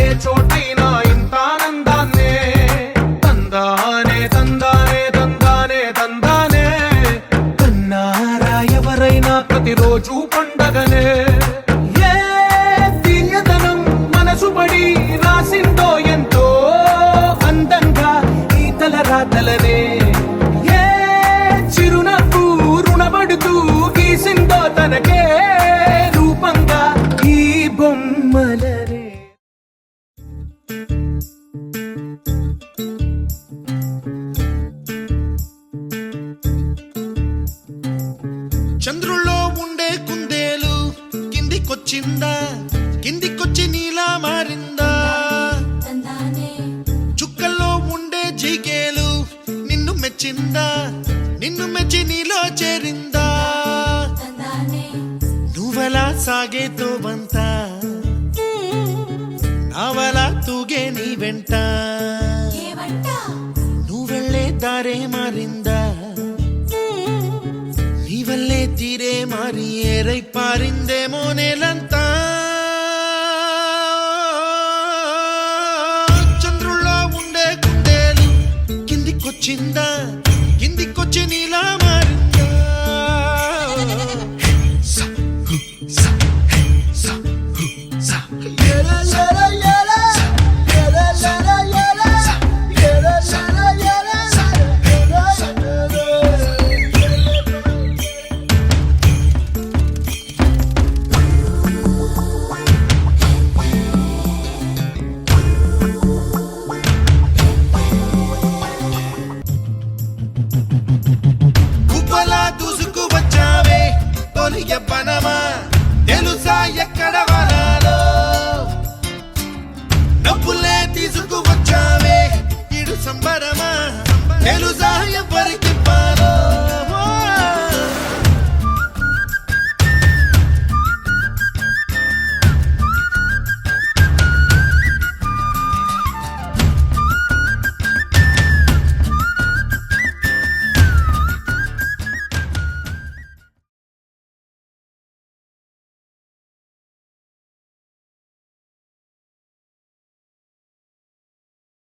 ఏ చోటైనా ఇంత ఆనందాన్నే తందానే తందానే తందానే తందానే కన్నారా ఎవరైనా ప్రతిరోజు పండగనే ఏ తీయదనం మనసు పడి రాసిందో ఎంతో అందంగా ఈ తలరాతలనే ఏ చిరునవ్వు రుణపడుతూ గీసిందో తనకే రూపంగా ఈ బొమ్మలనే. చంద్రుల్లో ఉండే కుందేలు కిందికొచ్చిందా, కిందికొచ్చి నీలా మారిందా? చుక్కల్లో ఉండే జిగేలు నిన్ను మెచ్చిందా, నిన్ను మెచ్చి నీలో చేరిందా? నువ్వలా సాగేతో బంత నావలా తూగే నీ వెంట, నువ్వెళ్ళే దారే మారిందా, నీ వల్లే తీరే మారి ఏరై పారిందేమో నేలంతా. చంద్రుల్లో ఉండే కుందేలు కిందికొచ్చిందా, కిందికొచ్చి నీలా మారిందా? గుబ్బలా దూసుకు వచ్చావే తొలి ఎవ్వనమా, తెలుసా ఎక్కడ వనాలో? డబ్బులే తీసుకు వచ్చావే ఇడు సంబరమా, తెలుసా ఎవరికి పాలో?